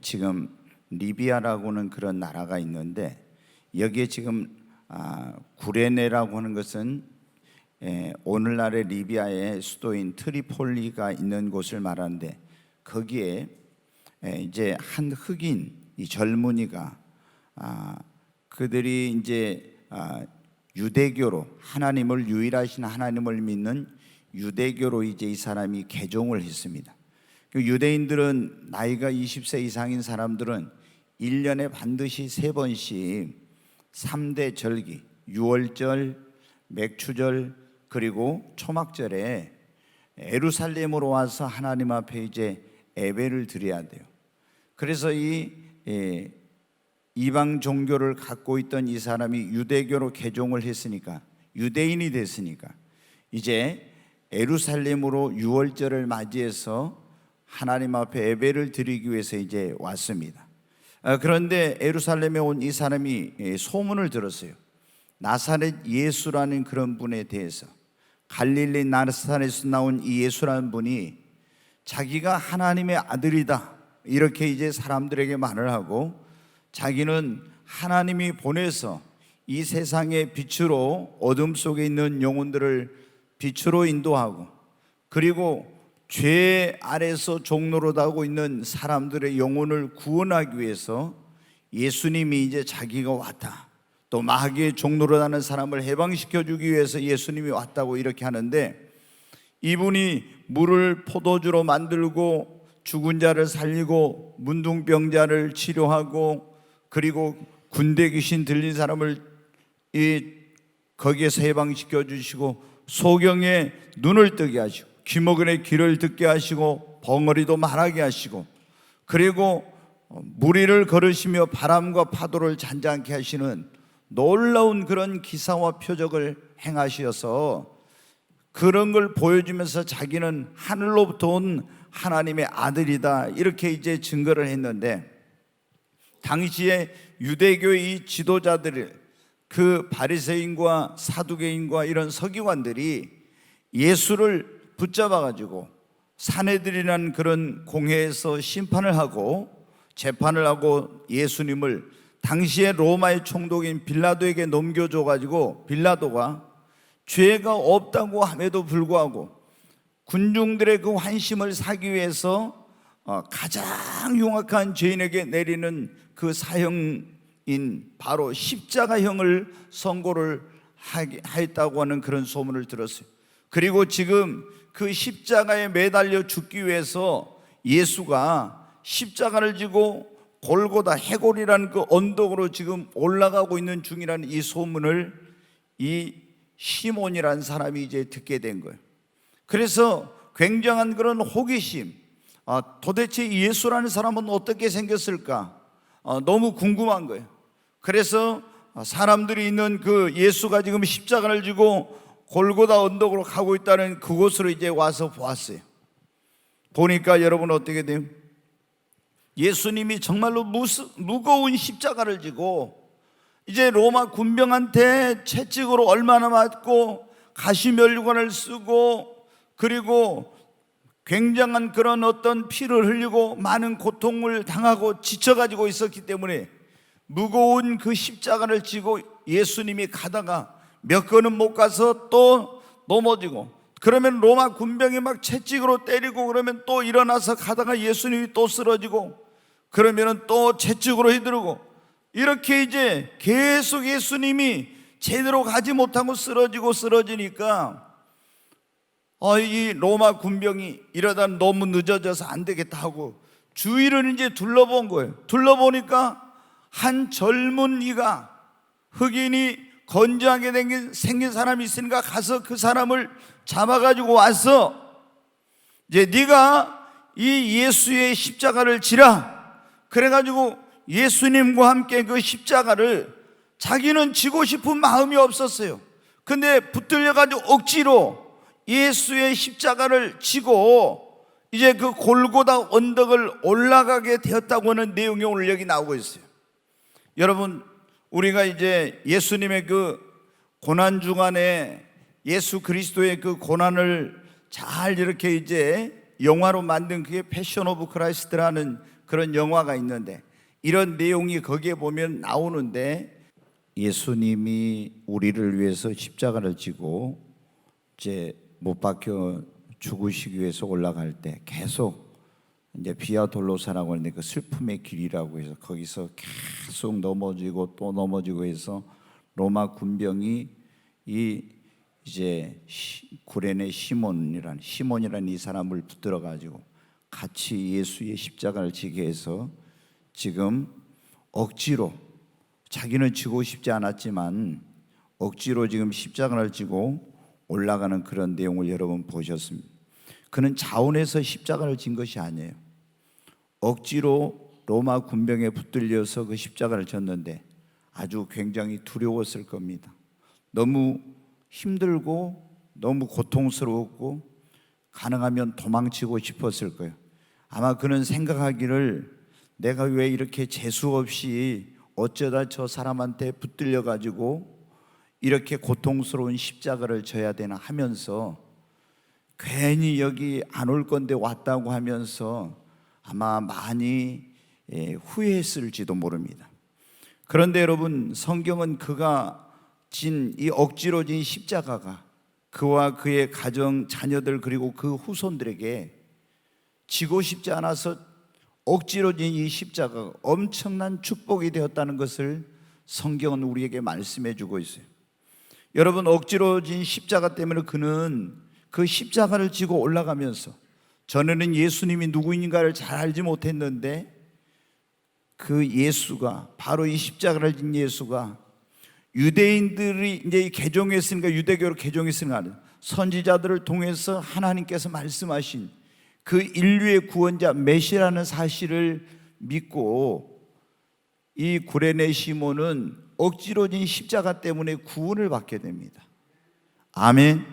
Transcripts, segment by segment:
지금 리비아라고는 그런 나라가 있는데, 여기에 지금 구레네라고 하는 것은 오늘날의 리비아의 수도인 트리폴리가 있는 곳을 말하는데, 거기에 이제 한 흑인 이 젊은이가 그들이 이제 유대교로, 하나님을, 유일하신 하나님을 믿는 유대교로 이제 이 사람이 개종을 했습니다. 유대인들은 나이가 20세 이상인 사람들은 1년에 반드시 3번씩 3대 절기, 유월절, 맥추절, 그리고 초막절에 예루살렘으로 와서 하나님 앞에 이제 예배를 드려야 돼요. 그래서 이 이방 종교를 갖고 있던 이 사람이 유대교로 개종을 했으니까, 유대인이 됐으니까 이제 예루살렘으로 유월절을 맞이해서 하나님 앞에 예배를 드리기 위해서 이제 왔습니다. 그런데 예루살렘에 온 이 사람이 소문을 들었어요. 나사렛 예수라는 그런 분에 대해서, 갈릴리 나사렛에서 나온 이 예수라는 분이 자기가 하나님의 아들이다, 이렇게 이제 사람들에게 말을 하고, 자기는 하나님이 보내서 이 세상의 빛으로 어둠 속에 있는 영혼들을 빛으로 인도하고, 그리고 죄 아래서 종노릇하고 있는 사람들의 영혼을 구원하기 위해서 예수님이 이제 자기가 왔다, 또 마귀의 종노릇하는 사람을 해방시켜 주기 위해서 예수님이 왔다고 이렇게 하는데, 이분이 물을 포도주로 만들고 죽은 자를 살리고 문둥병자를 치료하고, 그리고 군대 귀신 들린 사람을 거기에서 해방시켜 주시고, 소경의 눈을 뜨게 하시고, 귀머거리의 귀를 듣게 하시고, 벙어리도 말하게 하시고, 그리고 무리를 걸으시며 바람과 파도를 잔잔케 하시는 놀라운 그런 기사와 표적을 행하셔서 그런 걸 보여주면서 자기는 하늘로부터 온 하나님의 아들이다, 이렇게 이제 증거를 했는데, 당시에 유대교의 지도자들, 그 바리새인과 사두개인과 이런 서기관들이 예수를 붙잡아 가지고 산헤드린이라는 그런 공회에서 심판을 하고 재판을 하고 예수님을 당시에 로마의 총독인 빌라도에게 넘겨줘 가지고, 빌라도가 죄가 없다고 함에도 불구하고 군중들의 그 환심을 사기 위해서 가장 흉악한 죄인에게 내리는 그 사형인 바로 십자가형을 선고를 하였다고 하는 그런 소문을 들었어요. 그리고 지금 그 십자가에 매달려 죽기 위해서 예수가 십자가를 지고 골고다 해골이라는 그 언덕으로 지금 올라가고 있는 중이라는 이 소문을 이 시몬이라는 사람이 이제 듣게 된 거예요. 그래서 굉장한 그런 호기심, 도대체 예수라는 사람은 어떻게 생겼을까, 너무 궁금한 거예요. 그래서 사람들이 있는 그 예수가 지금 십자가를 지고 골고다 언덕으로 가고 있다는 그곳으로 이제 와서 보았어요. 보니까 여러분 어떻게 돼요? 예수님이 정말로 무거운 십자가를 지고 이제 로마 군병한테 채찍으로 얼마나 맞고 가시면류관을 쓰고, 그리고 굉장한 그런 어떤 피를 흘리고 많은 고통을 당하고 지쳐가지고 있었기 때문에 무거운 그 십자가를 지고 예수님이 가다가 몇 걸음 못 가서 또 넘어지고, 그러면 로마 군병이 막 채찍으로 때리고, 그러면 또 일어나서 가다가 예수님이 또 쓰러지고, 그러면 또 채찍으로 휘두르고, 이렇게 이제 계속 예수님이 제대로 가지 못하고 쓰러지니까 이 로마 군병이 이러다 너무 늦어져서 안 되겠다 하고 주위를 이제 둘러본 거예요. 둘러보니까 한 젊은이가, 흑인이 건장하게 생긴 사람이 있으니까 가서 그 사람을 잡아가지고 와서 이제 네가 이 예수의 십자가를 지라, 그래가지고 예수님과 함께 그 십자가를, 자기는 지고 싶은 마음이 없었어요. 근데 붙들려가지고 억지로 예수의 십자가를 지고 이제 그 골고다 언덕을 올라가게 되었다고 하는 내용이 오늘 여기 나오고 있어요. 여러분, 우리가 이제 예수님의 그 고난 중간에 예수 그리스도의 그 고난을 잘 이렇게 이제 영화로 만든 그게 패션 오브 크라이스트라는 그런 영화가 있는데 이런 내용이 거기에 보면 나오는데 예수님이 우리를 위해서 십자가를 지고 이제 못 박혀 죽으시기 위해서 올라갈 때 계속 이제 비아 돌로사라고 하는데 그 슬픔의 길이라고 해서 거기서 계속 넘어지고 또 넘어지고 해서 로마 군병이 이제 구레네 시몬이라는 이 사람을 붙들어 가지고 같이 예수의 십자가를 지게 해서 지금 억지로 자기는 지고 싶지 않았지만 억지로 지금 십자가를 지고 올라가는 그런 내용을 여러분 보셨습니다. 그는 자원해서 십자가를 진 것이 아니에요. 억지로 로마 군병에 붙들려서 그 십자가를 졌는데 아주 굉장히 두려웠을 겁니다. 너무 힘들고 너무 고통스러웠고 가능하면 도망치고 싶었을 거예요. 아마 그는 생각하기를 내가 왜 이렇게 재수 없이 어쩌다 저 사람한테 붙들려 가지고 이렇게 고통스러운 십자가를 져야 되나 하면서 괜히 여기 안 올 건데 왔다고 하면서 아마 많이 후회했을지도 모릅니다. 그런데 여러분, 성경은 그가 진 이 억지로 진 십자가가 그와 그의 가정, 자녀들 그리고 그 후손들에게 지고 싶지 않아서 억지로 진 이 십자가가 엄청난 축복이 되었다는 것을 성경은 우리에게 말씀해 주고 있어요. 여러분, 억지로 진 십자가 때문에 그는 그 십자가를 지고 올라가면서 전에는 예수님이 누구인가를 잘 알지 못했는데 그 예수가 바로 이 십자가를 진 예수가 유대인들이 이제 개종했으니까 유대교로 개종했으니까 선지자들을 통해서 하나님께서 말씀하신 그 인류의 구원자 메시라는 사실을 믿고 이 구레네 시몬은 억지로 진 십자가 때문에 구원을 받게 됩니다. 아멘.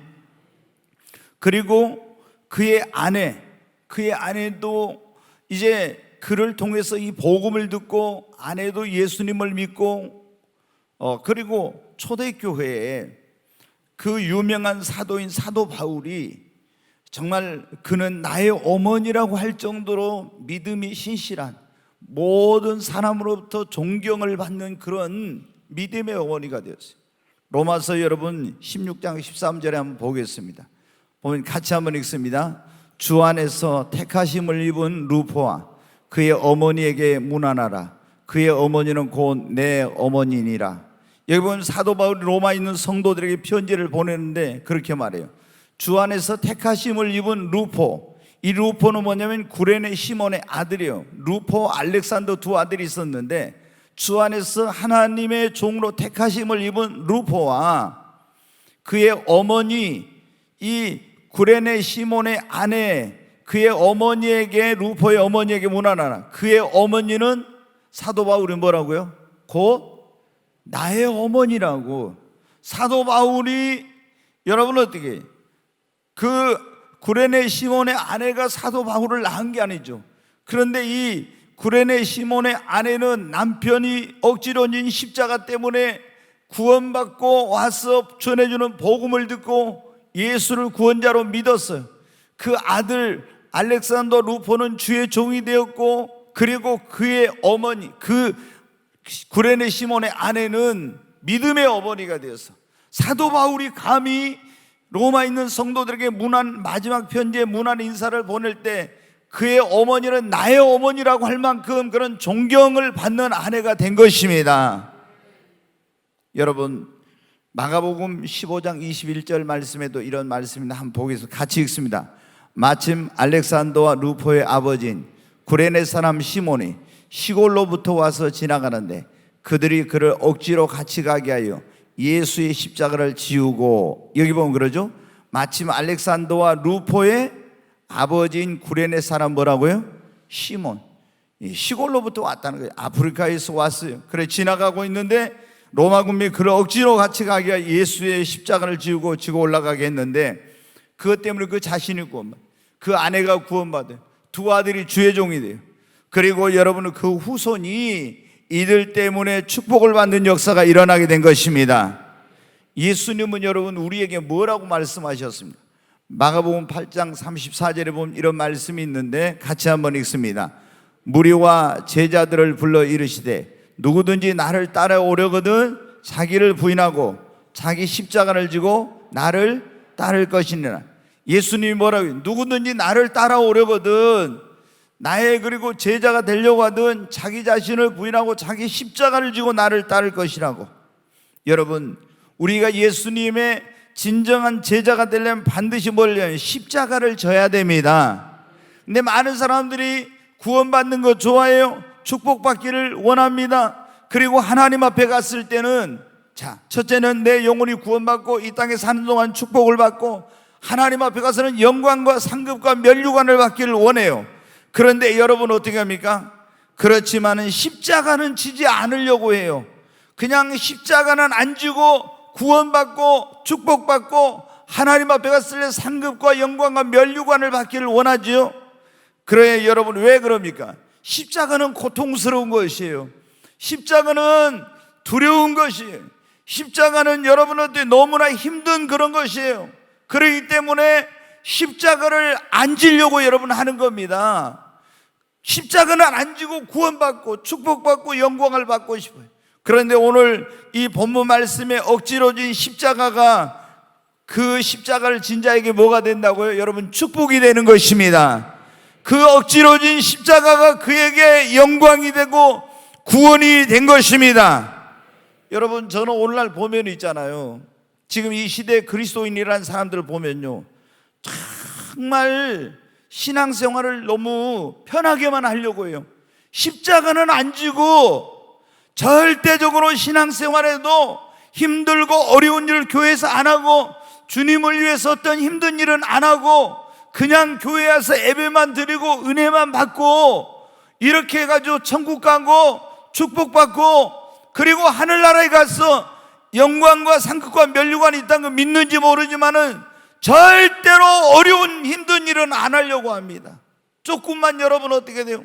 그리고 그의 아내도 이제 그를 통해서 이 복음을 듣고 아내도 예수님을 믿고 그리고 초대교회에 그 유명한 사도인 사도 바울이 정말 그는 나의 어머니라고 할 정도로 믿음이 신실한 모든 사람으로부터 존경을 받는 그런 믿음의 어머니가 되었어요. 로마서 여러분 16장 13절에 한번 보겠습니다. 보면 같이 한번 읽습니다. 주 안에서 택하심을 입은 루포와 그의 어머니에게 문안하라. 그의 어머니는 곧 내 어머니니라. 여기 보면 사도 바울이 로마에 있는 성도들에게 편지를 보내는데 그렇게 말해요. 주 안에서 택하심을 입은 루포. 이 루포는 뭐냐면 구레네 시몬의 아들이에요. 루포, 알렉산더 두 아들이 있었는데 주 안에서 하나님의 종으로 택하심을 입은 루포와 그의 어머니 이 구레네 시몬의 아내 그의 어머니에게 루포의 어머니에게 문안하라. 그의 어머니는 사도 바울이 뭐라고요? 곧 나의 어머니라고. 사도 바울이 여러분 어떻게 그 구레네 시몬의 아내가 사도 바울을 낳은 게 아니죠. 그런데 이 구레네 시몬의 아내는 남편이 억지로 진 십자가 때문에 구원받고 와서 전해주는 복음을 듣고 예수를 구원자로 믿었어요. 그 아들 알렉산더 루포는 주의 종이 되었고 그리고 그의 어머니 그 구레네 시몬의 아내는 믿음의 어머니가 되었어. 사도 바울이 감히 로마에 있는 성도들에게 마지막 편지에 문안 인사를 보낼 때 그의 어머니는 나의 어머니라고 할 만큼 그런 존경을 받는 아내가 된 것입니다. 여러분, 마가복음 15장 21절 말씀에도 이런 말씀입니다. 한번 보겠습니다. 같이 읽습니다. 마침 알렉산더와 루포의 아버지인 구레네 사람 시몬이 시골로부터 와서 지나가는데 그들이 그를 억지로 같이 가게 하여 예수의 십자가를 지우고, 여기 보면 그러죠. 마침 알렉산더와 루포의 아버지인 구레네 사람 뭐라고요? 시몬. 시골로부터 왔다는 거예요. 아프리카에서 왔어요. 그래 지나가고 있는데 로마 군민이 그를 억지로 같이 가게 하여 예수의 십자가를 지우고 지고 올라가게 했는데 그것 때문에 그 자신이 구원받아요. 그 아내가 구원받아요. 두 아들이 주의 종이 돼요. 그리고 여러분은 그 후손이 이들 때문에 축복을 받는 역사가 일어나게 된 것입니다. 예수님은 여러분 우리에게 뭐라고 말씀하셨습니까? 마가복음 8장 34절에 보면 이런 말씀이 있는데 같이 한번 읽습니다. 무리와 제자들을 불러 이르시되 누구든지 나를 따라오려거든 자기를 부인하고 자기 십자가를 지고 나를 따를 것이니라. 예수님이 뭐라고 해요? 누구든지 나를 따라오려거든, 나의 그리고 제자가 되려고 하든 자기 자신을 부인하고 자기 십자가를 지고 나를 따를 것이라고. 여러분, 우리가 예수님의 진정한 제자가 되려면 반드시 뭐냐면 십자가를 져야 됩니다. 근데 많은 사람들이 구원받는 거 좋아해요. 축복받기를 원합니다. 그리고 하나님 앞에 갔을 때는, 자, 첫째는 내 영혼이 구원받고 이 땅에 사는 동안 축복을 받고 하나님 앞에 가서는 영광과 상급과 면류관을 받기를 원해요. 그런데 여러분 어떻게 합니까? 그렇지만은 십자가는 지지 않으려고 해요. 그냥 십자가는 안 지고 구원받고 축복받고 하나님 앞에 갔을 때 상급과 영광과 면류관을 받기를 원하지요. 그래, 여러분 왜 그럽니까? 십자가는 고통스러운 것이에요. 십자가는 두려운 것이에요. 십자가는 여러분한테 너무나 힘든 그런 것이에요. 그렇기 때문에 십자가를 안 지려고 여러분 하는 겁니다. 십자가는 안 지고 구원받고 축복받고 영광을 받고 싶어요. 그런데 오늘 이 본문 말씀에 억지로 진 십자가가, 그 십자가를 진 자에게 뭐가 된다고요? 여러분, 축복이 되는 것입니다. 그 억지로 진 십자가가 그에게 영광이 되고 구원이 된 것입니다. 여러분, 저는 오늘날 보면 있잖아요, 지금 이 시대에 그리스도인이라는 사람들을 보면요, 정말 신앙생활을 너무 편하게만 하려고 해요. 십자가는 안 지고 절대적으로 신앙생활에도 힘들고 어려운 일을 교회에서 안 하고 주님을 위해서 어떤 힘든 일은 안 하고 그냥 교회에 와서 예배만 드리고 은혜만 받고 이렇게 해가지고 천국 가고 축복받고 그리고 하늘나라에 가서 영광과 상급과 면류관이 있다는 걸 믿는지 모르지만은 절대로 어려운 힘든 일은 안 하려고 합니다. 조금만 여러분 어떻게 돼요?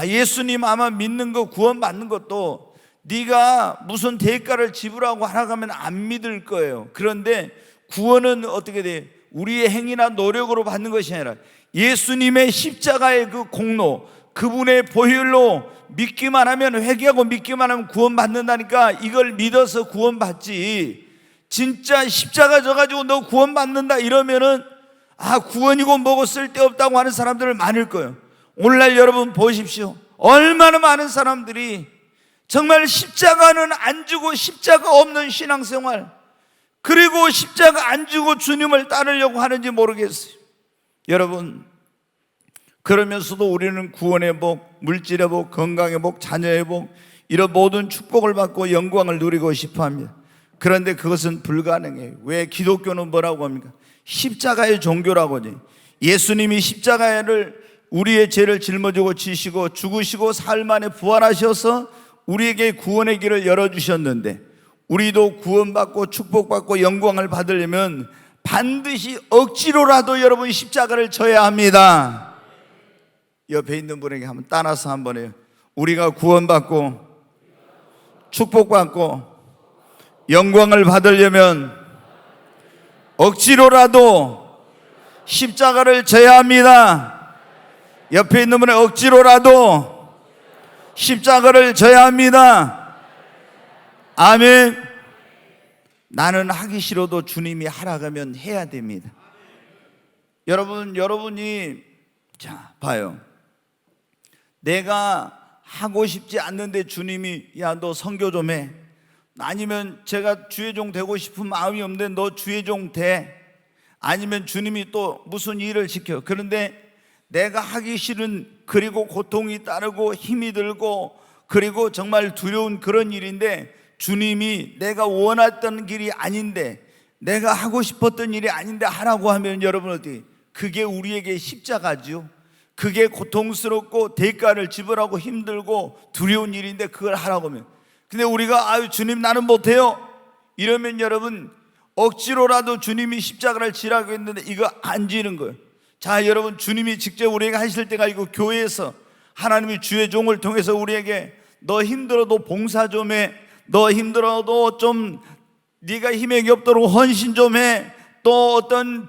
예수님 아마 믿는 거 구원받는 것도 네가 무슨 대가를 지불하고 하라고 하면 안 믿을 거예요. 그런데 구원은 어떻게 돼요? 우리의 행위나 노력으로 받는 것이 아니라 예수님의 십자가의 그 공로, 그분의 보혈로 믿기만 하면, 회개하고 믿기만 하면 구원받는다니까. 이걸 믿어서 구원받지, 진짜 십자가 져가지고 너 구원받는다 이러면은 구원이고 뭐고 쓸데없다고 하는 사람들 많을 거예요. 오늘날 여러분 보십시오. 얼마나 많은 사람들이 정말 십자가는 안 지고 십자가 없는 신앙생활, 그리고 십자가 안 지고 주님을 따르려고 하는지 모르겠어요. 여러분, 그러면서도 우리는 구원의 복, 물질의 복, 건강의 복, 자녀의 복, 이런 모든 축복을 받고 영광을 누리고 싶어 합니다. 그런데 그것은 불가능해요. 왜? 기독교는 뭐라고 합니까? 십자가의 종교라고 하죠. 예수님이 십자가를 우리의 죄를 짊어지고 지시고 죽으시고 사흘 만에 부활하셔서 우리에게 구원의 길을 열어주셨는데, 우리도 구원받고 축복받고 영광을 받으려면 반드시 억지로라도 여러분 십자가를 져야 합니다. 옆에 있는 분에게 한번 따라서 한번 해요. 우리가 구원받고 축복받고 영광을 받으려면 억지로라도 십자가를 져야 합니다. 옆에 있는 분의 억지로라도 십자가를 져야 합니다. 아멘. 나는 하기 싫어도 주님이 하라고 하면 해야 됩니다. 여러분이 자 봐요. 내가 하고 싶지 않는데 주님이 야 너 선교 좀 해, 아니면 제가 주의 종 되고 싶은 마음이 없는데 너 주의 종 돼, 아니면 주님이 또 무슨 일을 시켜. 그런데 내가 하기 싫은, 그리고 고통이 따르고 힘이 들고 그리고 정말 두려운 그런 일인데 주님이 내가 원했던 길이 아닌데, 내가 하고 싶었던 일이 아닌데 하라고 하면 여러분 어떻게? 그게 우리에게 십자가죠. 그게 고통스럽고 대가를 지불하고 힘들고 두려운 일인데 그걸 하라고 하면, 근데 우리가 주님 나는 못해요 이러면 여러분 억지로라도 주님이 십자가를 지라고 했는데 이거 안 지는 거예요. 자 여러분, 주님이 직접 우리에게 하실 때가 아니고 교회에서 하나님이 주의 종을 통해서 우리에게 너 힘들어도 봉사 좀 해, 너 힘들어도 좀 네가 힘이 없도록 헌신 좀 해, 또 어떤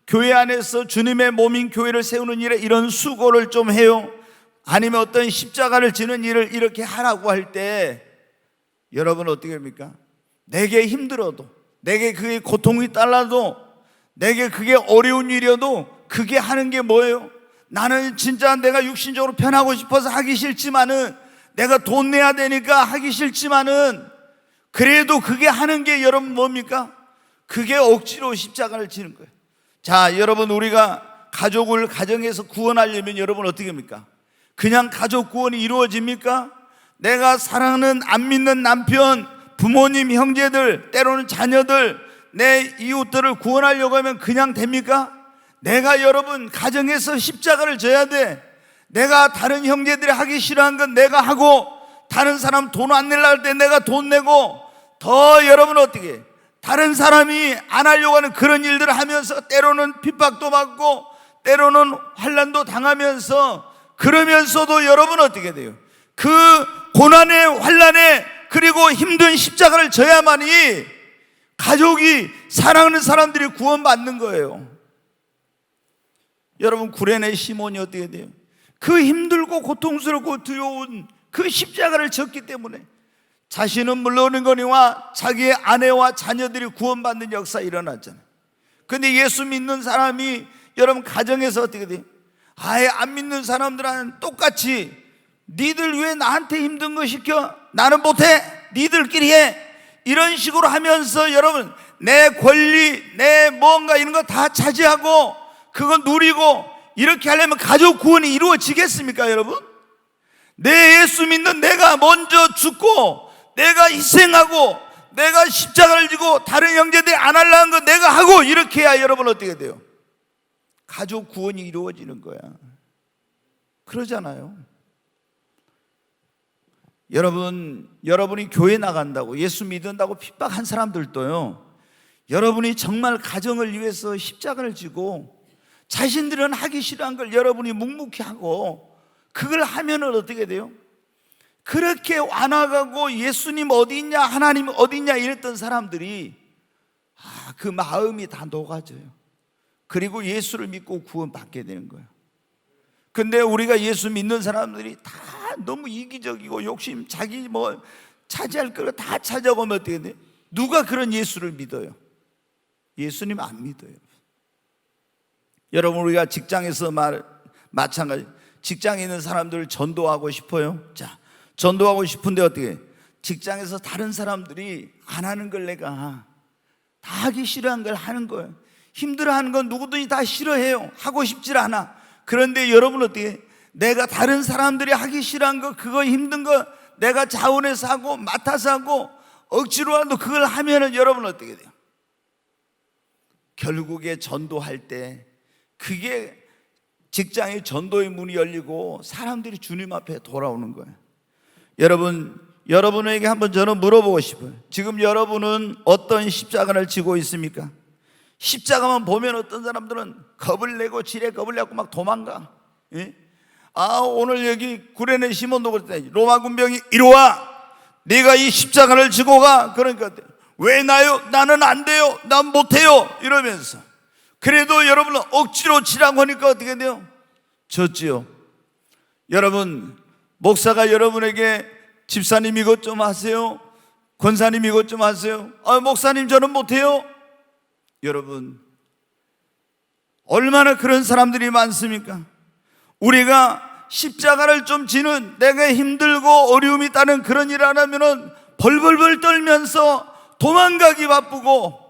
교회 안에서 주님의 몸인 교회를 세우는 일에 이런 수고를 좀 해요. 아니면 어떤 십자가를 지는 일을 이렇게 하라고 할 때 여러분 어떻게 합니까? 내게 힘들어도, 내게 그게 고통이 달라도, 내게 그게 어려운 일이어도 그게 하는 게 뭐예요? 나는 진짜 내가 육신적으로 편하고 싶어서 하기 싫지만은, 내가 돈 내야 되니까 하기 싫지만은, 그래도 그게 하는 게 여러분 뭡니까? 그게 억지로 십자가를 지는 거예요. 자, 여러분, 우리가 가족을 가정에서 구원하려면 여러분 어떻게 합니까? 그냥 가족 구원이 이루어집니까? 내가 사랑하는 안 믿는 남편, 부모님, 형제들, 때로는 자녀들, 내 이웃들을 구원하려고 하면 그냥 됩니까? 내가 여러분 가정에서 십자가를 져야 돼. 내가 다른 형제들이 하기 싫어한 건 내가 하고, 다른 사람 돈 안 내려고 할 때 내가 돈 내고, 더 여러분 어떻게 해? 다른 사람이 안 하려고 하는 그런 일들을 하면서 때로는 핍박도 받고 때로는 환난도 당하면서, 그러면서도 여러분 어떻게 돼요? 그 고난에 환난에 그리고 힘든 십자가를 져야만이 가족이, 사랑하는 사람들이 구원받는 거예요. 여러분, 구레네 시몬이 어떻게 돼요? 그 힘들고 고통스럽고 두려운 그 십자가를 졌기 때문에 자신은 물론이거니와 자기의 아내와 자녀들이 구원받는 역사 일어났잖아요. 근데 예수 믿는 사람이 여러분 가정에서 어떻게 돼요? 아예 안 믿는 사람들은 똑같이 니들 왜 나한테 힘든 거 시켜? 나는 못해. 니들끼리 해. 이런 식으로 하면서 여러분 내 권리, 내 뭔가 이런 거 다 차지하고 그거 누리고 이렇게 하려면 가족 구원이 이루어지겠습니까 여러분? 내 예수 믿는 내가 먼저 죽고 내가 희생하고 내가 십자가를 지고 다른 형제들이 안 하려는 거 내가 하고 이렇게 해야 여러분 어떻게 돼요? 가족 구원이 이루어지는 거야. 그러잖아요. 여러분이 교회 나간다고, 예수 믿는다고 핍박한 사람들도요, 여러분이 정말 가정을 위해서 십자가를 지고 자신들은 하기 싫어한 걸 여러분이 묵묵히 하고 그걸 하면은 어떻게 돼요? 그렇게 완화가고 예수님 어디 있냐, 하나님 어디 있냐 이랬던 사람들이 그 마음이 다 녹아져요. 그리고 예수를 믿고 구원받게 되는 거예요. 근데 우리가 예수 믿는 사람들이 다 너무 이기적이고 욕심, 자기 뭐 차지할 걸 다 찾아오면 어떻게 돼요? 누가 그런 예수를 믿어요? 예수님 안 믿어요. 여러분, 우리가 직장에서 마찬가지, 직장에 있는 사람들을 전도하고 싶어요. 자, 전도하고 싶은데 어떻게? 직장에서 다른 사람들이 안 하는 걸 내가 다 하기 싫어한 걸 하는 거예요. 힘들어하는 건 누구든지 다 싫어해요. 하고 싶질 않아. 그런데 여러분 어떻게? 내가 다른 사람들이 하기 싫어한 거, 그거 힘든 거 내가 자원해서 하고 맡아서 하고 억지로라도 그걸 하면은 여러분 어떻게 돼요? 결국에 전도할 때 그게 직장의 전도의 문이 열리고 사람들이 주님 앞에 돌아오는 거예요. 여러분에게 한번 저는 물어보고 싶어요. 지금 여러분은 어떤 십자가를 지고 있습니까? 십자가만 보면 어떤 사람들은 겁을 내고 지레 겁을 내고 막 도망가. 예? 오늘 여기 구레네 시몬도 그랬다. 로마 군병이 이리와, 네가 이 십자가를 지고 가. 그러니까 왜 나요? 나는 안 돼요. 난 못해요. 이러면서. 그래도 여러분은 억지로 지라고 하니까 어떻게 돼요? 졌지요. 여러분, 목사가 여러분에게 집사님 이것 좀 하세요, 권사님 이것 좀 하세요. 목사님 저는 못해요. 여러분, 얼마나 그런 사람들이 많습니까? 우리가 십자가를 좀 지는, 내가 힘들고 어려움이 있다는 그런 일 안 하면은 벌벌벌 떨면서 도망가기 바쁘고,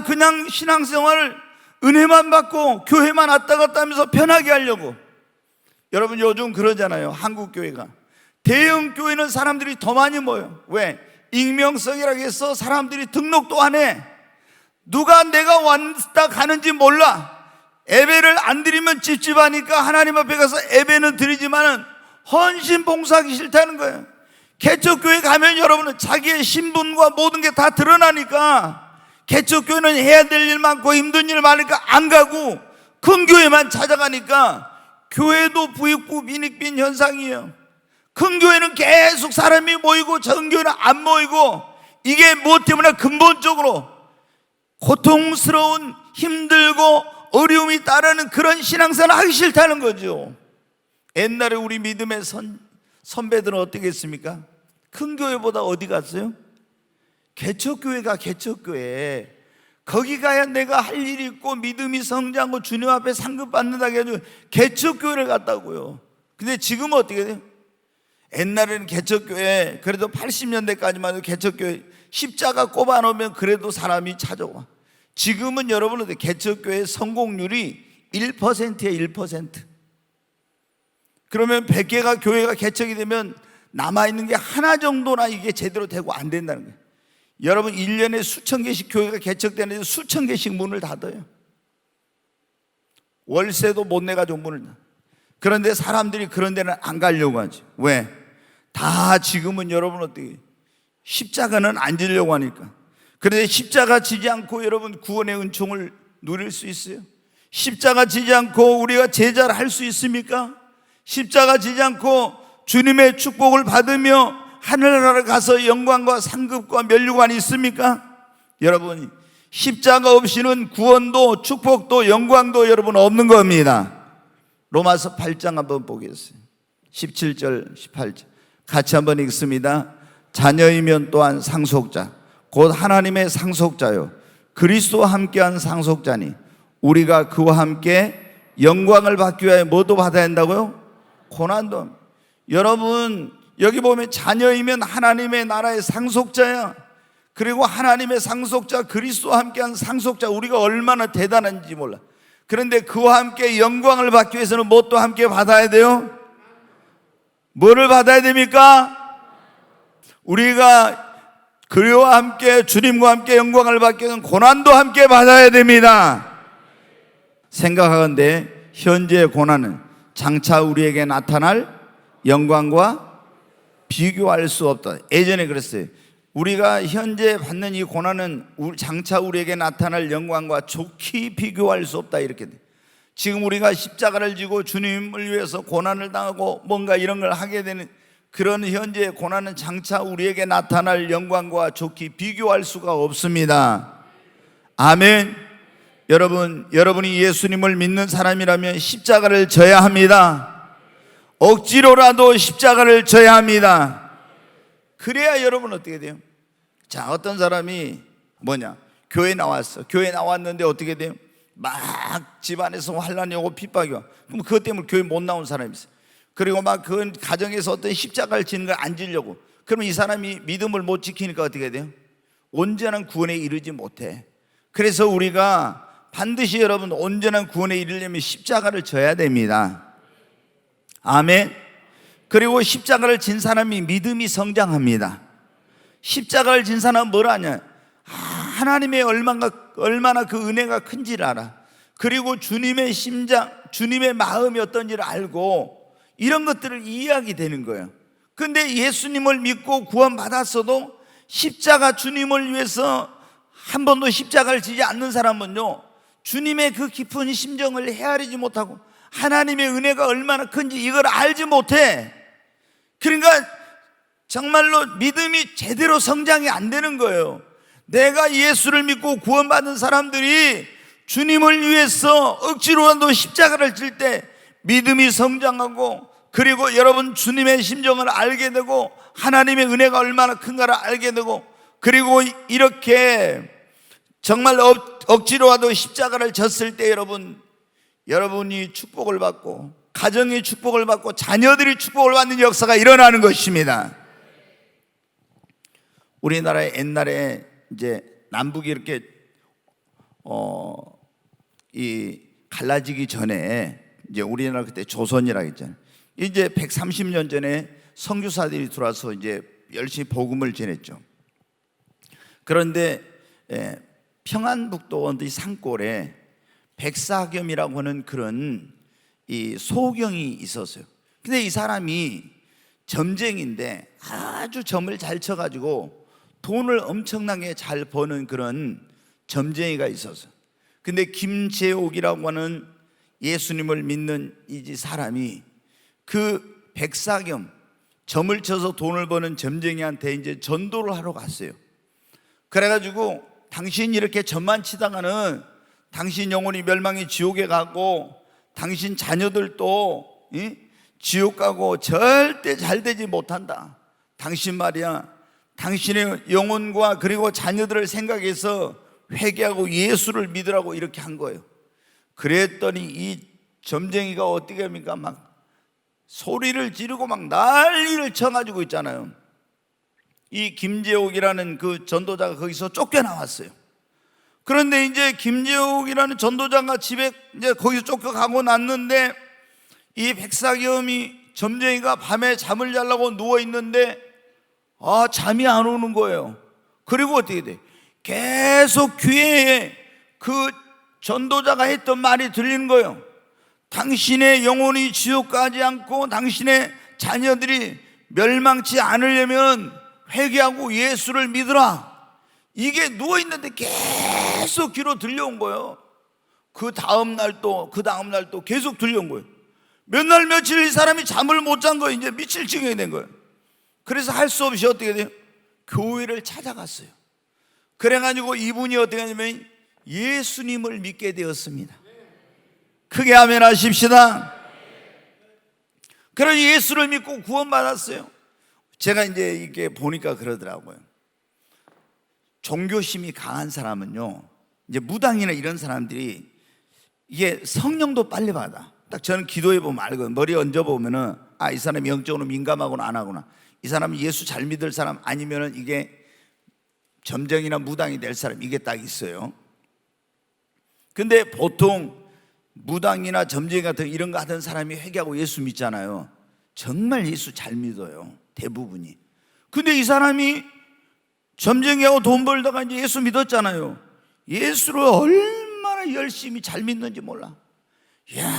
그냥 신앙생활을 은혜만 받고 교회만 왔다 갔다 하면서 편하게 하려고. 여러분, 요즘 그러잖아요. 한국 교회가, 대형 교회는 사람들이 더 많이 모여요. 왜? 익명성이라고 해서 사람들이 등록도 안 해. 누가 내가 왔다 가는지 몰라. 예배를 안 드리면 찝찝하니까 하나님 앞에 가서 예배는 드리지만은 헌신 봉사하기 싫다는 거예요. 개척교회 가면 여러분은 자기의 신분과 모든 게 다 드러나니까, 개척교회는 해야 될 일 많고 힘든 일 많으니까 안 가고 큰 교회만 찾아가니까 교회도 부익부 빈익빈 현상이에요. 큰 교회는 계속 사람이 모이고 작은 교회는 안 모이고, 이게 무엇 때문에? 근본적으로 고통스러운, 힘들고 어려움이 따르는 그런 신앙생활을 하기 싫다는 거죠. 옛날에 우리 믿음의 선배들은 어떻게 했습니까? 큰 교회보다 어디 갔어요? 개척교회가 개척교회. 거기 가야 내가 할 일이 있고 믿음이 성장하고 주님 앞에 상급 받는다고 해가지고 개척교회를 갔다고요. 근데 지금은 어떻게 돼요? 옛날에는 개척교회, 그래도 80년대까지만 해도 개척교회 십자가 꼽아놓으면 그래도 사람이 찾아와. 지금은 여러분 개척교회 성공률이 1%예요. 1%. 그러면 100개가 교회가 개척이 되면 남아있는 게 하나 정도나 이게 제대로 되고 안 된다는 거예요. 여러분 1년에 수천 개씩 교회가 개척되는데 수천 개씩 문을 닫아요. 월세도 못 내가지고 문을 닫아요. 그런데 사람들이 그런 데는 안 가려고 하죠. 왜? 다 지금은 여러분 어떻게 십자가는 안 지려고 하니까. 그런데 십자가 지지 않고 여러분 구원의 은총을 누릴 수 있어요? 십자가 지지 않고 우리가 제자를 할 수 있습니까? 십자가 지지 않고 주님의 축복을 받으며 하늘나라에 가서 영광과 상급과 면류관이 있습니까? 여러분 십자가 없이는 구원도 축복도 영광도 여러분 없는 겁니다. 로마서 8장 한번 보겠습니다. 17절 18절 같이 한번 읽습니다. 자녀이면 또한 상속자 곧 하나님의 상속자요 그리스도와 함께한 상속자니 우리가 그와 함께 영광을 받기 위하여 뭐도 받아야 한다고요? 고난도. 여러분 여기 보면 자녀이면 하나님의 나라의 상속자야. 그리고 하나님의 상속자 그리스도와 함께한 상속자, 우리가 얼마나 대단한지 몰라. 그런데 그와 함께 영광을 받기 위해서는 무엇도 함께 받아야 돼요? 뭐를 받아야 됩니까? 우리가 그리와 함께 주님과 함께 영광을 받기 위해서는 고난도 함께 받아야 됩니다. 생각하건대 현재의 고난은 장차 우리에게 나타날 영광과 비교할 수 없다. 예전에 그랬어요. 우리가 현재 받는 이 고난은 장차 우리에게 나타날 영광과 좋게 비교할 수 없다. 이렇게 돼. 지금 우리가 십자가를 지고 주님을 위해서 고난을 당하고 뭔가 이런 걸 하게 되는 그런 현재의 고난은 장차 우리에게 나타날 영광과 좋게 비교할 수가 없습니다. 아멘. 여러분이 예수님을 믿는 사람이라면 십자가를 져야 합니다. 억지로라도 십자가를 져야 합니다. 그래야 여러분 어떻게 돼요? 자, 어떤 사람이 교회 나왔어. 교회 나왔는데 어떻게 돼요? 막 집안에서 환란이 오고 핍박이 와. 그럼 그것 때문에 교회 못 나온 사람이 있어요. 그리고 막 그 가정에서 어떤 십자가를 지는 걸 안 지려고. 그러면 이 사람이 믿음을 못 지키니까 어떻게 돼요? 온전한 구원에 이르지 못해. 그래서 우리가 반드시 여러분 온전한 구원에 이르려면 십자가를 져야 됩니다. 아멘. 그리고 십자가를 진 사람이 믿음이 성장합니다. 십자가를 진 사람은 뭘 아냐? 하나님의 얼마나 그 은혜가 큰지를 알아. 그리고 주님의 심장, 주님의 마음이 어떤지를 알고 이런 것들을 이해하게 되는 거예요. 근데 예수님을 믿고 구원받았어도 십자가 주님을 위해서 한 번도 십자가를 지지 않는 사람은요, 주님의 그 깊은 심정을 헤아리지 못하고 하나님의 은혜가 얼마나 큰지 이걸 알지 못해. 그러니까 정말로 믿음이 제대로 성장이 안 되는 거예요. 내가 예수를 믿고 구원받은 사람들이 주님을 위해서 억지로라도 십자가를 질 때 믿음이 성장하고, 그리고 여러분 주님의 심정을 알게 되고 하나님의 은혜가 얼마나 큰가를 알게 되고, 그리고 이렇게 정말 억지로라도 십자가를 졌을 때 여러분이 축복을 받고 가정이 축복을 받고 자녀들이 축복을 받는 역사가 일어나는 것입니다. 우리나라에 옛날에 이제 남북이 이렇게 이 갈라지기 전에 이제 우리나라 그때 조선이라고 했잖아요. 이제 130년 전에 선교사들이 들어와서 이제 열심히 복음을 전했죠. 그런데 평안북도 어디 산골에 백사겸이라고 하는 그런 이 소경이 있었어요. 근데 이 사람이 점쟁인데 아주 점을 잘 쳐가지고 돈을 엄청나게 잘 버는 그런 점쟁이가 있었어요. 근데 김재옥이라고 하는 예수님을 믿는 이 사람이 그 백사겸, 점을 쳐서 돈을 버는 점쟁이한테 이제 전도를 하러 갔어요. 그래가지고 당신 이렇게 전만치다가는 당신 영혼이 멸망의 지옥에 가고 당신 자녀들도 지옥 가고 절대 잘 되지 못한다. 당신 말이야, 당신의 영혼과 그리고 자녀들을 생각해서 회개하고 예수를 믿으라고 이렇게 한 거예요. 그랬더니 이 점쟁이가 어떻게 합니까? 막 소리를 지르고 막 난리를 쳐가지고 있잖아요. 이 김재옥이라는 그 전도자가 거기서 쫓겨나왔어요. 그런데 이제 김재옥이라는 전도자가 집에 이제 거기서 쫓겨가고 났는데, 이 백사겸이 점쟁이가 밤에 잠을 자려고 누워 있는데 잠이 안 오는 거예요. 그리고 어떻게 돼? 계속 귀에 그 전도자가 했던 말이 들리는 거예요. 당신의 영혼이 지옥 가지 않고 당신의 자녀들이 멸망치 않으려면 회개하고 예수를 믿으라. 이게 누워있는데 계속 귀로 들려온 거예요. 그 다음 날도 계속 들려온 거예요. 몇 날 며칠 이 사람이 잠을 못 잔 거예요. 이제 미칠 지경이 된 거예요. 그래서 할 수 없이 어떻게 돼요? 교회를 찾아갔어요. 그래가지고 이분이 어떻게 하냐면 예수님을 믿게 되었습니다. 크게 아멘 하십시다. 그래서 예수를 믿고 구원받았어요. 제가 이제 이렇게 보니까 그러더라고요. 종교심이 강한 사람은요, 이제 무당이나 이런 사람들이 이게 성령도 빨리 받아. 딱 저는 기도해 보면 알거든요. 머리 얹어 보면은 이 사람이 영적으로 민감하구나 안 하구나. 이 사람은 예수 잘 믿을 사람 아니면은 이게 점쟁이나 무당이 될 사람, 이게 딱 있어요. 근데 보통 무당이나 점쟁이 같은 이런 거 하던 사람이 회개하고 예수 믿잖아요. 정말 예수 잘 믿어요, 대부분이. 근데 이 사람이 점쟁이하고 돈 벌다가 이제 예수 믿었잖아요. 예수를 얼마나 열심히 잘 믿는지 몰라. 이야,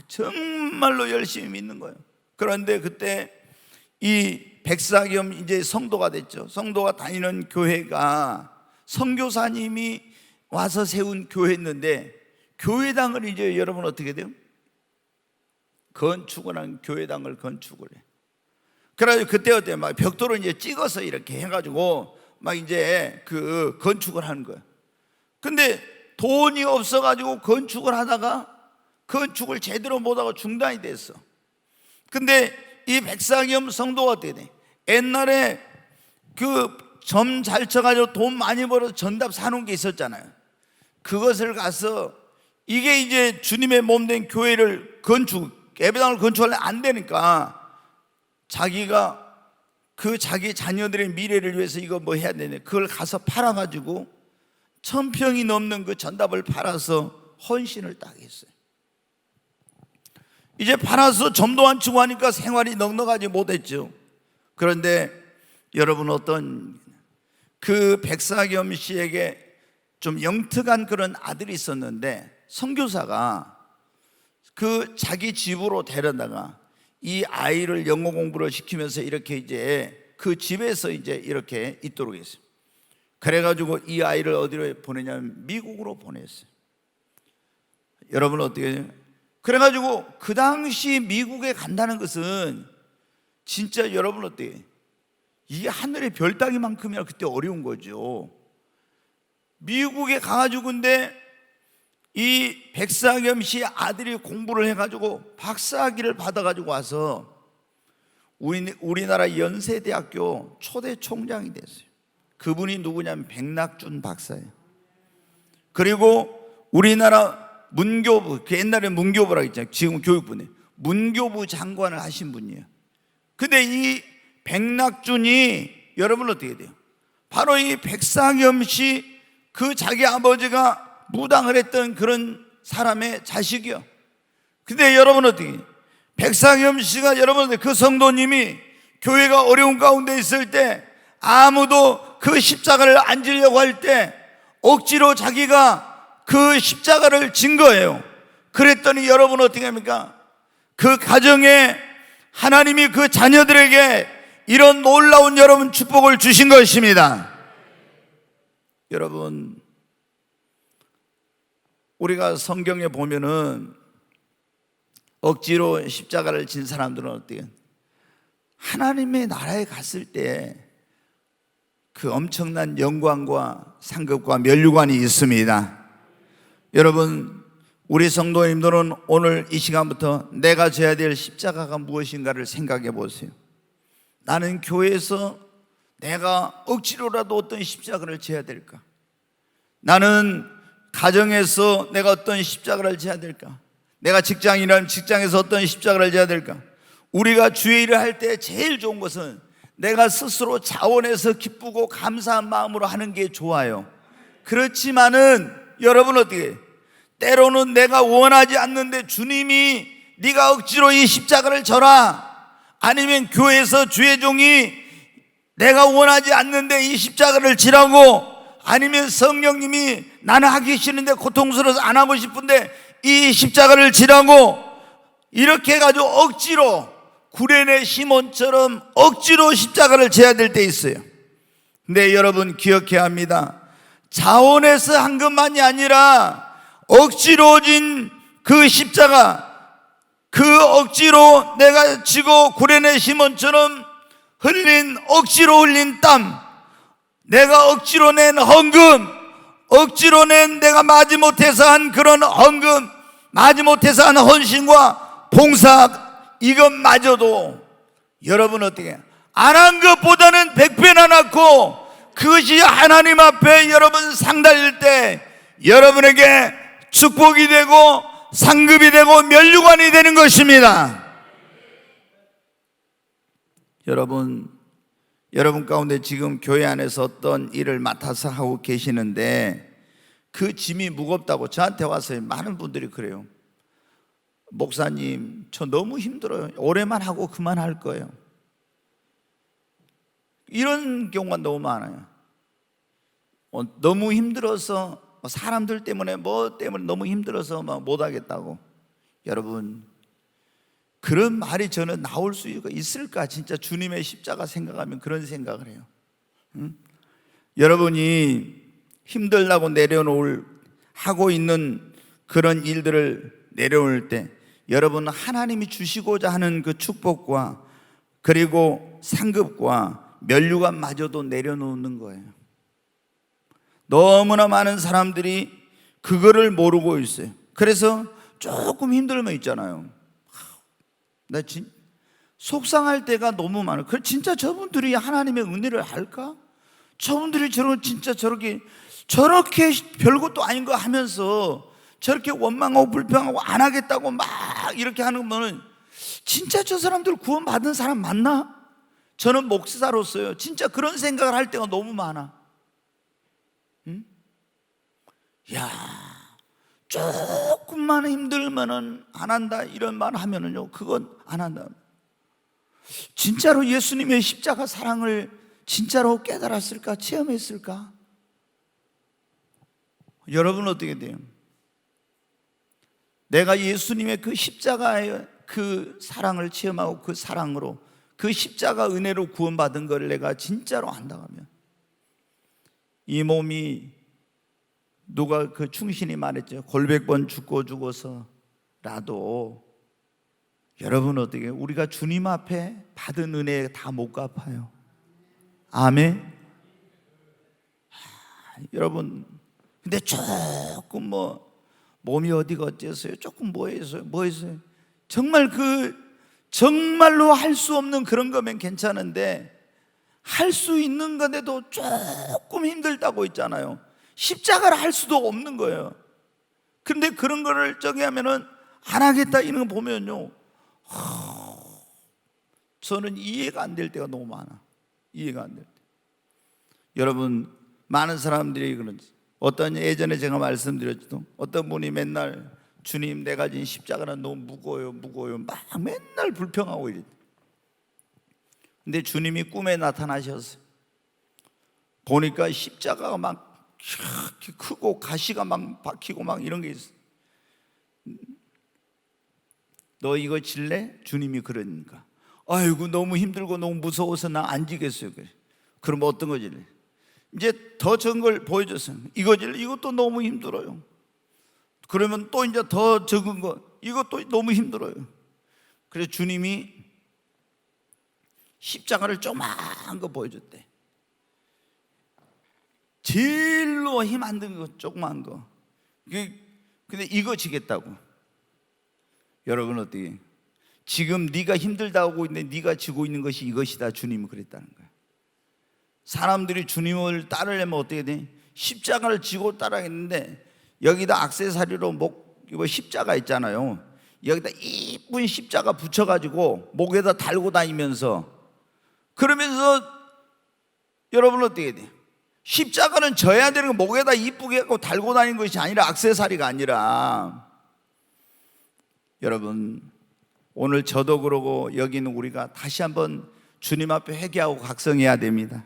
정말로 열심히 믿는 거예요. 그런데 그때 이 백사겸 이제 성도가 됐죠. 성도가 다니는 교회가 선교사님이 와서 세운 교회였는데, 교회당을 이제 여러분 어떻게 돼요? 건축을 한 교회당을 건축을 해. 그래가지고 그때 어때? 막 벽돌을 이제 찍어서 이렇게 해가지고 막 이제 그 건축을 하는 거예요. 근데 돈이 없어가지고 건축을 하다가 건축을 제대로 못하고 중단이 됐어. 근데 이 백사겸 성도가 어떻게 돼? 옛날에 그 점 잘 쳐가지고 돈 많이 벌어서 전답 사놓은 게 있었잖아요. 그것을 가서 이게 이제 주님의 몸된 교회를 예배당을 건축하려면 안 되니까 자기가 그 자기 자녀들의 미래를 위해서 이거 뭐 해야 되네, 그걸 가서 팔아가지고 1000평이 넘는 그 전답을 팔아서 헌신을 딱 했어요. 이제 팔아서 점도 안 치고 하니까 생활이 넉넉하지 못했죠. 그런데 여러분, 어떤 그 백사겸 씨에게 좀 영특한 그런 아들이 있었는데, 선교사가 그 자기 집으로 데려다가 이 아이를 영어 공부를 시키면서 이렇게 이제 그 집에서 이제 이렇게 있도록 했어요. 그래가지고 이 아이를 어디로 보내냐면 미국으로 보냈어요. 여러분 어떻게 해요? 그래가지고 그 당시 미국에 간다는 것은 진짜 여러분 어떻게 해요? 이게 하늘의 별 따기만큼이나 그때 어려운 거죠. 미국에 가가지고 근데 이 백사겸 씨 아들이 공부를 해가지고 박사학위를 받아가지고 와서 우리나라 연세대학교 초대 총장이 됐어요. 그분이 누구냐면 백낙준 박사예요. 그리고 우리나라 문교부, 그 옛날에 문교부라고 했잖아요. 지금 교육부네. 문교부 장관을 하신 분이에요. 근데 이 백낙준이 여러분 어떻게 돼요? 바로 이 백사겸 씨 그 자기 아버지가 무당을 했던 그런 사람의 자식이요. 근데 여러분 어떻게, 백사겸 씨가 여러분 그 성도님이 교회가 어려운 가운데 있을 때 아무도 그 십자가를 안 지려고 할 때 억지로 자기가 그 십자가를 진 거예요. 그랬더니 여러분 어떻게 합니까? 그 가정에 하나님이 그 자녀들에게 이런 놀라운 여러분 축복을 주신 것입니다. 여러분, 우리가 성경에 보면은 억지로 십자가를 진 사람들은 어때요? 하나님의 나라에 갔을 때 그 엄청난 영광과 상급과 면류관이 있습니다. 여러분, 우리 성도님들은 오늘 이 시간부터 내가 져야 될 십자가가 무엇인가를 생각해 보세요. 나는 교회에서 내가 억지로라도 어떤 십자가를 져야 될까? 나는 가정에서 내가 어떤 십자가를 져야 될까? 내가 직장이라면 직장에서 어떤 십자가를 져야 될까? 우리가 주의 일을 할 때 제일 좋은 것은 내가 스스로 자원해서 기쁘고 감사한 마음으로 하는 게 좋아요. 그렇지만은 여러분 어떻게, 때로는 내가 원하지 않는데 주님이 네가 억지로 이 십자가를 져라, 아니면 교회에서 주의 종이 내가 원하지 않는데 이 십자가를 지라고, 아니면 성령님이 나는 하기 싫은데 고통스러워서 안 하고 싶은데 이 십자가를 지라고, 이렇게 해가지고 억지로 구레네 시몬처럼 억지로 십자가를 져야 될 때 있어요. 근데 여러분 기억해야 합니다. 자원해서 한 것만이 아니라 억지로 진 그 십자가, 그 억지로 내가 지고 구레네 시몬처럼 억지로 흘린 땀, 내가 억지로 낸 헌금, 억지로 낸 내가 마지못해서 한 그런 헌금, 마지못해서 한 헌신과 봉사, 이것마저도 여러분 어떻게 안 한 것보다는 100배나 낫고, 그것이 하나님 앞에 여러분 상달릴 때 여러분에게 축복이 되고 상급이 되고 면류관이 되는 것입니다. 여러분 가운데 지금 교회 안에서 어떤 일을 맡아서 하고 계시는데 그 짐이 무겁다고 저한테 와서 많은 분들이 그래요. 목사님, 저 너무 힘들어요. 오래만 하고 그만할 거예요. 이런 경우가 너무 많아요. 너무 힘들어서, 사람들 때문에 뭐 때문에 너무 힘들어서 막 못하겠다고. 여러분, 그런 말이 저는 나올 수 있을까? 진짜 주님의 십자가 생각하면 그런 생각을 해요. 응? 여러분이 힘들다고 하고 있는 그런 일들을 내려올 때 여러분 하나님이 주시고자 하는 그 축복과 그리고 상급과 면류관마저도 내려놓는 거예요. 너무나 많은 사람들이 그거를 모르고 있어요. 그래서 조금 힘들면 있잖아요, 나 속상할 때가 너무 많아요. 진짜 저분들이 하나님의 은혜를 알까? 저분들이 진짜 저렇게 별것도 아닌 거 하면서 저렇게 원망하고 불평하고 안 하겠다고 막 이렇게 하는 거는 진짜 저 사람들 구원받은 사람 맞나? 저는 목사로서요, 진짜 그런 생각을 할 때가 너무 많아. 응? 야, 조금만 힘들면은 안 한다 이런 말 하면은요, 그건 안 한다. 진짜로 예수님의 십자가 사랑을 진짜로 깨달았을까? 체험했을까? 여러분 어떻게 돼요? 내가 예수님의 그 십자가의 그 사랑을 체험하고 그 사랑으로 그 십자가 은혜로 구원받은 걸 내가 진짜로 안다면, 이 몸이 누가 그 충신이 말했죠. 골백번 죽어서라도 여러분 어떻게, 우리가 주님 앞에 받은 은혜 다 못 갚아요. 아멘. 여러분, 근데 조금 몸이 어디가 어째서요? 조금 뭐 했어요? 정말로 할 수 없는 그런 거면 괜찮은데, 할 수 있는 건데도 조금 힘들다고 있잖아요. 십자가를 할 수도 없는 거예요. 그런데 그런 거를 하면은 안 하겠다 이런 거 보면요, 저는 이해가 안 될 때가 너무 많아. 이해가 안 될 때. 여러분, 많은 사람들이 그런지, 예전에 제가 말씀드렸죠. 어떤 분이 맨날 주님, 내가 진 십자가는 너무 무거워요 막 맨날 불평하고 이랬대. 근데 주님이 꿈에 나타나셨어요. 보니까 십자가가 막 크고 가시가 막 박히고 막 이런 게 있어. 너 이거 질래? 주님이 그러니까, 아이고 너무 힘들고 너무 무서워서 나 안 지겠어요. 그래. 그럼 어떤 거 질래? 이제 더 적은 걸 보여줬어요. 이거 질래? 이것도 너무 힘들어요. 그러면 또 이제 더 적은 거, 이것도 너무 힘들어요. 그래서 주님이 십자가를 조그만 거 보여줬대. 제일로 힘 안 드는 거, 조그만 거. 근데 이거 지겠다고. 여러분 어떻게? 지금 네가 힘들다고 있는데 네가 지고 있는 것이 이것이다. 주님은 그랬다는 거야. 사람들이 주님을 따르려면 어떻게 돼? 십자가를 지고 따라했는데 여기다 액세서리로 이거 십자가 있잖아요. 여기다 이쁜 십자가 붙여가지고 목에다 달고 다니면서, 그러면서 여러분 어떻게 돼? 십자가는 져야 되는 거, 목에다 이쁘게 갖고 달고 다니는 것이 아니라, 액세서리가 아니라. 여러분 오늘 저도 그러고 여기 있는 우리가 다시 한번 주님 앞에 회개하고 각성해야 됩니다.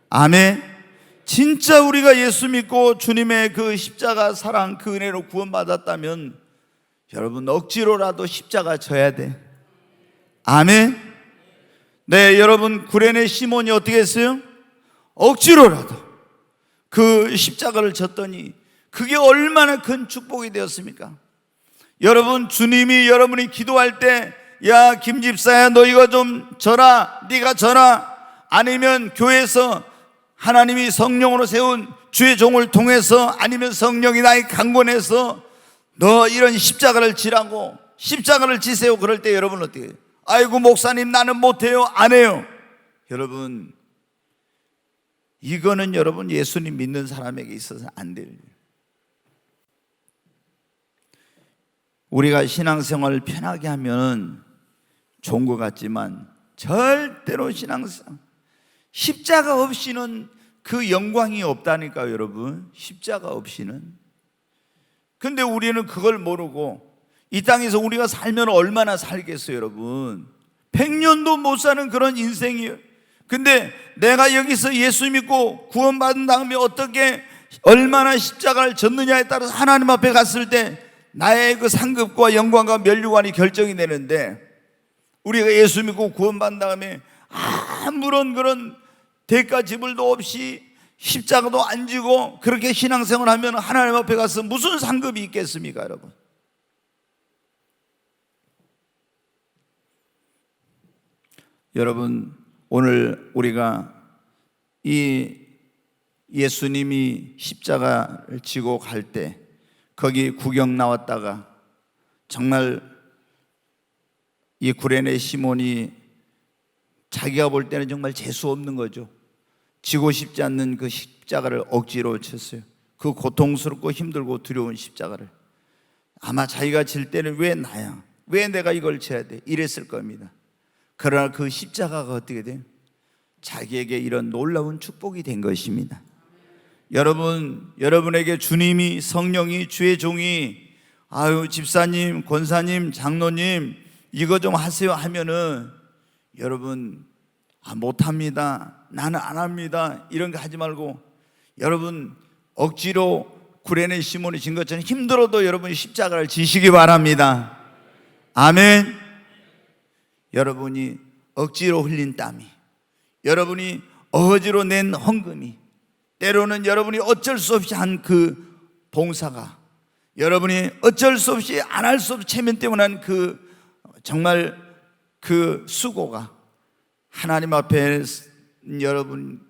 아멘. 진짜 우리가 예수 믿고 주님의 그 십자가 사랑, 그 은혜로 구원받았다면 여러분 억지로라도 십자가 져야 돼. 아멘. 네, 여러분 구레네 시몬이 어떻게 했어요? 억지로라도 그 십자가를 졌더니 그게 얼마나 큰 축복이 되었습니까? 여러분, 주님이 여러분이 기도할 때, 야 김집사야 너 이거 좀 져라, 네가 져라, 아니면 교회에서 하나님이 성령으로 세운 주의 종을 통해서, 아니면 성령이 나의 강권해서 너 이런 십자가를 지라고, 십자가를 지세요. 그럴 때 여러분 어떻게 해요? 아이고 목사님 나는 못해요. 안 해요. 여러분 이거는 여러분 예수님 믿는 사람에게 있어서 안 돼요. 우리가 신앙생활을 편하게 하면 좋은 것 같지만 절대로 신앙생활, 십자가 없이는 그 영광이 없다니까요. 여러분 십자가 없이는. 근데 우리는 그걸 모르고 이 땅에서 우리가 살면 얼마나 살겠어요. 여러분 100년도 못 사는 그런 인생이에요. 근데 내가 여기서 예수 믿고 구원받은 다음에 어떻게 얼마나 십자가를 졌느냐에 따라서 하나님 앞에 갔을 때 나의 그 상급과 영광과 면류관이 결정이 되는데, 우리가 예수 믿고 구원받은 다음에 아무런 그런 대가 지불도 없이 십자가도 안 지고 그렇게 신앙생활 하면 하나님 앞에 가서 무슨 상급이 있겠습니까? 여러분 여러분 오늘 우리가 이 예수님이 십자가를 지고 갈 때 거기 구경 나왔다가 정말 이 구레네 시몬이 자기가 볼 때는 정말 재수 없는 거죠. 지고 싶지 않는 그 십자가를 억지로 쳤어요. 그 고통스럽고 힘들고 두려운 십자가를. 아마 자기가 질 때는 왜 나야? 왜 내가 이걸 져야 돼? 이랬을 겁니다. 그러나 그 십자가가 어떻게 돼요? 자기에게 이런 놀라운 축복이 된 것입니다. 여러분, 여러분에게 주님이, 성령이, 주의 종이 아유 집사님, 권사님, 장로님 이거 좀 하세요 하면은 여러분 못합니다, 나는 안 합니다 이런 거 하지 말고, 여러분 억지로 구레네 시몬이 진 것처럼 힘들어도 여러분이 십자가를 지시기 바랍니다. 아멘. 여러분이 억지로 흘린 땀이, 여러분이 억지로 낸 헌금이, 때로는 여러분이 어쩔 수 없이 한 그 봉사가, 여러분이 어쩔 수 없이 안 할 수 없이 체면 때문에 한 그 정말 그 수고가 하나님 앞에 여러분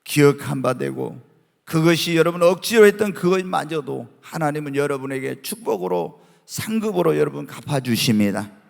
기억한 바 되고, 그것이 여러분 억지로 했던 그것마저도 하나님은 여러분에게 축복으로 상급으로 여러분 갚아주십니다.